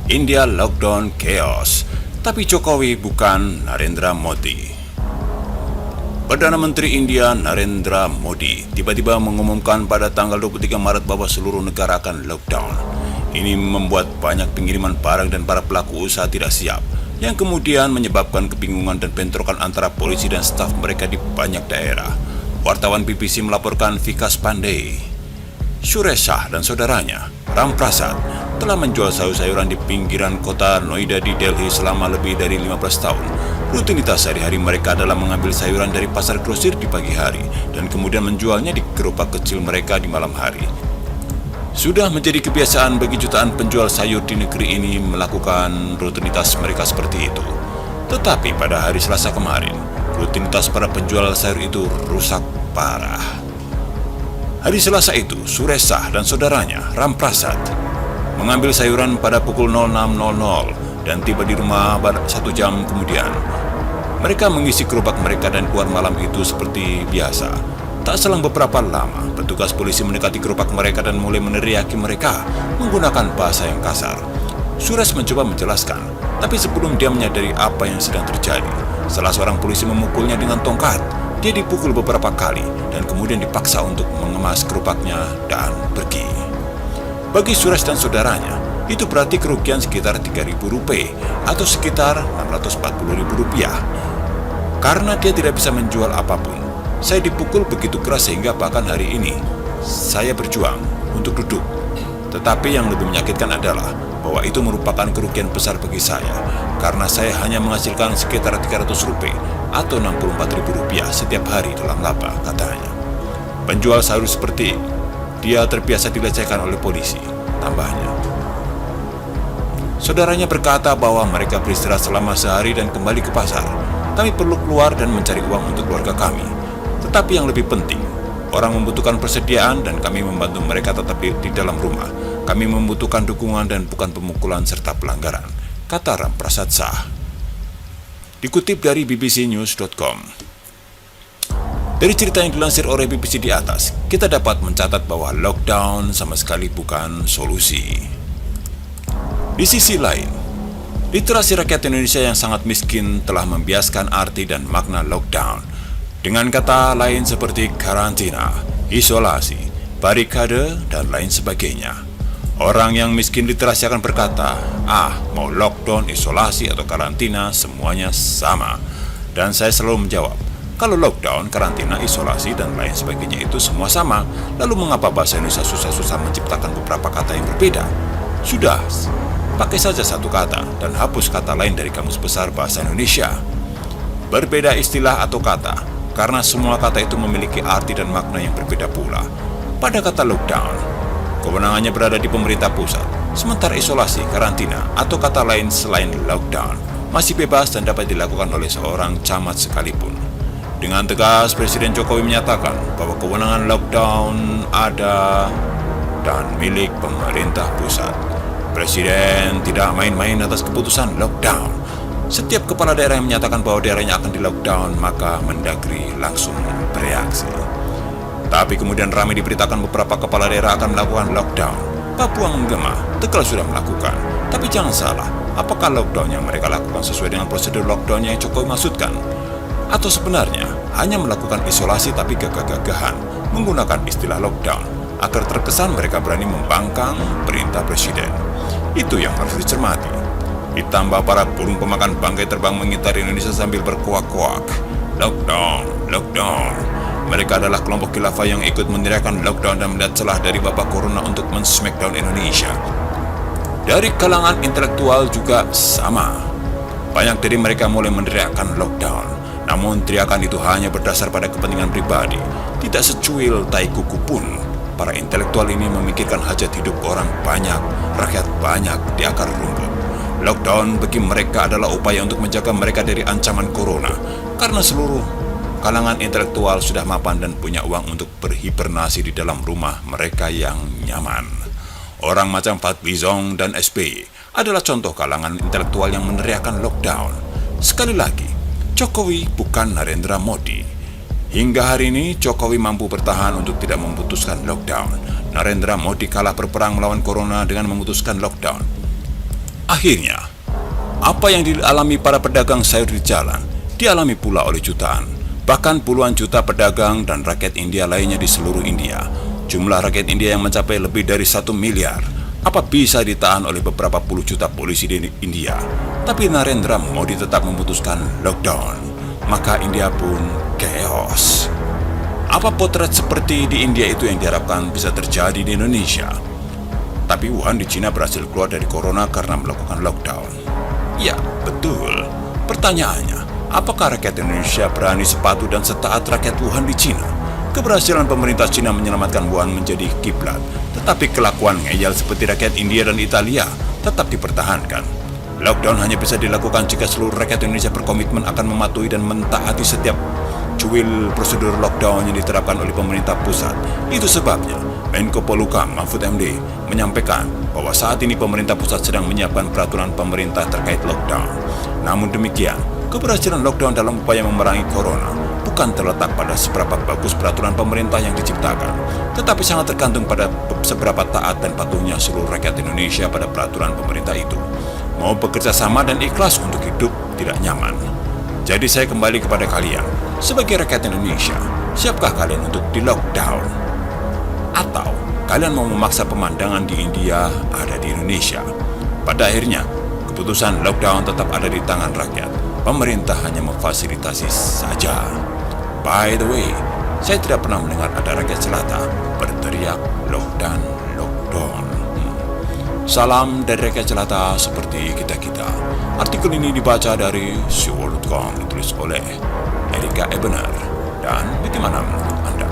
India lockdown chaos, tapi Jokowi bukan Narendra Modi. Perdana Menteri India Narendra Modi tiba-tiba mengumumkan pada tanggal 23 Maret bahwa seluruh negara akan lockdown. Ini membuat banyak pengiriman barang dan para pelaku usaha tidak siap, yang kemudian menyebabkan kebingungan dan bentrokan antara polisi dan staf mereka di banyak daerah. Wartawan BBC melaporkan Vikas Pandey, Suresh Shah dan saudaranya, Ram Prasad, telah menjual sayur-sayuran di pinggiran kota Noida di Delhi selama lebih dari 15 tahun. Rutinitas sehari-hari mereka adalah mengambil sayuran dari pasar grosir di pagi hari dan kemudian menjualnya di gerobak kecil mereka di malam hari. Sudah menjadi kebiasaan bagi jutaan penjual sayur di negeri ini melakukan rutinitas mereka seperti itu. Tetapi pada hari Selasa kemarin, rutinitas para penjual sayur itu rusak parah. Hari Selasa itu, Suresh Shah dan saudaranya, Ram Prasad, mengambil sayuran pada pukul 06.00 dan tiba di rumah pada 1 jam kemudian. Mereka mengisi gerobak mereka dan keluar malam itu seperti biasa. Tak selang beberapa lama, petugas polisi mendekati gerobak mereka dan mulai meneriaki mereka menggunakan bahasa yang kasar. Suresh mencoba menjelaskan, tapi sebelum dia menyadari apa yang sedang terjadi, salah seorang polisi memukulnya dengan tongkat. Dia dipukul beberapa kali dan kemudian dipaksa untuk mengemas gerobaknya dan pergi. Bagi Suresh dan saudaranya, itu berarti kerugian sekitar Rp3.000 atau sekitar Rp640.000. Karena dia tidak bisa menjual apapun, saya dipukul begitu keras sehingga bahkan hari ini saya berjuang untuk duduk. Tetapi yang lebih menyakitkan adalah bahwa itu merupakan kerugian besar bagi saya, karena saya hanya menghasilkan sekitar Rp300 atau Rp64.000 setiap hari dalam laba, katanya. Penjual sayur seperti dia terbiasa dilecehkan oleh polisi, tambahnya. Saudaranya berkata bahwa mereka beristirahat selama sehari dan kembali ke pasar. Kami perlu keluar dan mencari uang untuk keluarga kami. Tetapi yang lebih penting, orang membutuhkan persediaan dan kami membantu mereka tetap di dalam rumah. Kami membutuhkan dukungan dan bukan pemukulan serta pelanggaran, kata Ram Prasad Shah. Dikutip dari bbcnews.com. Dari cerita yang dilansir oleh BBC di atas, kita dapat mencatat bahwa lockdown sama sekali bukan solusi. Di sisi lain, literasi rakyat Indonesia yang sangat miskin telah membiaskan arti dan makna lockdown dengan kata lain seperti karantina, isolasi, barikade, dan lain sebagainya. Orang yang miskin literasi akan berkata, mau lockdown, isolasi, atau karantina, semuanya sama. Dan saya selalu menjawab, kalau lockdown, karantina, isolasi, dan lain sebagainya itu semua sama, lalu mengapa bahasa Indonesia susah-susah menciptakan beberapa kata yang berbeda? Sudah, pakai saja satu kata dan hapus kata lain dari Kamus Besar Bahasa Indonesia. Berbeda istilah atau kata, karena semua kata itu memiliki arti dan makna yang berbeda pula. Pada kata lockdown, kewenangannya berada di pemerintah pusat, sementara isolasi, karantina, atau kata lain selain lockdown masih bebas dan dapat dilakukan oleh seorang camat sekalipun. Dengan tegas, Presiden Jokowi menyatakan bahwa kewenangan lockdown ada dan milik pemerintah pusat. Presiden tidak main-main atas keputusan lockdown. Setiap kepala daerah yang menyatakan bahwa daerahnya akan di-lockdown, maka Mendagri langsung bereaksi. Tapi kemudian ramai diberitakan beberapa kepala daerah akan melakukan lockdown. Papua menggema, Tegal sudah melakukan. Tapi jangan salah, apakah lockdown yang mereka lakukan sesuai dengan prosedur lockdown yang Jokowi maksudkan? Atau sebenarnya hanya melakukan isolasi tapi gagah-gagahan menggunakan istilah lockdown agar terkesan mereka berani membangkang perintah Presiden? Itu yang harus dicermati. Ditambah para burung pemakan bangkai terbang mengitari Indonesia sambil berkuak-kuak, lockdown, lockdown. Mereka adalah kelompok khilafah yang ikut meneriakkan lockdown dan melihat celah dari wabah corona untuk men-smackdown Indonesia. Dari kalangan intelektual juga sama. Banyak dari mereka mulai meneriakkan lockdown. Namun teriakan itu hanya berdasar pada kepentingan pribadi, tidak secuil tai kuku pun. Para intelektual ini memikirkan hajat hidup orang banyak, rakyat banyak di akar rumput. Lockdown bagi mereka adalah upaya untuk menjaga mereka dari ancaman corona, karena seluruh kalangan intelektual sudah mapan dan punya uang untuk berhibernasi di dalam rumah mereka yang nyaman. Orang macam Fadlizon dan SBY adalah contoh kalangan intelektual yang meneriakkan lockdown. Sekali lagi, Jokowi bukan Narendra Modi. Hingga hari ini, Jokowi mampu bertahan untuk tidak memutuskan lockdown. Narendra Modi kalah berperang melawan corona dengan memutuskan lockdown. Akhirnya, apa yang dialami para pedagang sayur di jalan, dialami pula oleh jutaan, bahkan puluhan juta pedagang dan rakyat India lainnya di seluruh India. Jumlah rakyat India yang mencapai lebih dari 1 miliar. Apa bisa ditahan oleh beberapa puluh juta polisi di India? Tapi Narendra Modi tetap memutuskan lockdown. Maka India pun chaos. Apa potret seperti di India itu yang diharapkan bisa terjadi di Indonesia? Tapi Wuhan di Cina berhasil keluar dari corona karena melakukan lockdown. Ya, betul. Pertanyaannya, apakah rakyat Indonesia berani sepatu dan setaat rakyat Wuhan di Cina? Keberhasilan pemerintah Cina menyelamatkan Wuhan menjadi kiblat, tetapi kelakuan ngeyel seperti rakyat India dan Italia tetap dipertahankan. Lockdown hanya bisa dilakukan jika seluruh rakyat Indonesia berkomitmen akan mematuhi dan mentaati setiap cuil prosedur lockdown yang diterapkan oleh pemerintah pusat. Itu sebabnya Menko Polhukam Mahfud MD menyampaikan bahwa saat ini pemerintah pusat sedang menyiapkan peraturan pemerintah terkait lockdown. Namun demikian, keberhasilan lockdown dalam upaya memerangi corona bukan terletak pada seberapa bagus peraturan pemerintah yang diciptakan, tetapi sangat tergantung pada seberapa taat dan patuhnya seluruh rakyat Indonesia pada peraturan pemerintah itu. Mau bekerja sama dan ikhlas untuk hidup tidak nyaman. Jadi saya kembali kepada kalian, sebagai rakyat Indonesia, siapkah kalian untuk di lockdown? Atau kalian mau memaksa pemandangan di India ada di Indonesia? Pada akhirnya, keputusan lockdown tetap ada di tangan rakyat. Pemerintah hanya memfasilitasi saja. By the way, saya tidak pernah mendengar ada rakyat jelata berteriak lockdown, lockdown. Salam dari rakyat jelata seperti kita-kita. Artikel ini dibaca dari SeaWorld.com, ditulis oleh Erika Ebener. Dan bagaimana menurut Anda?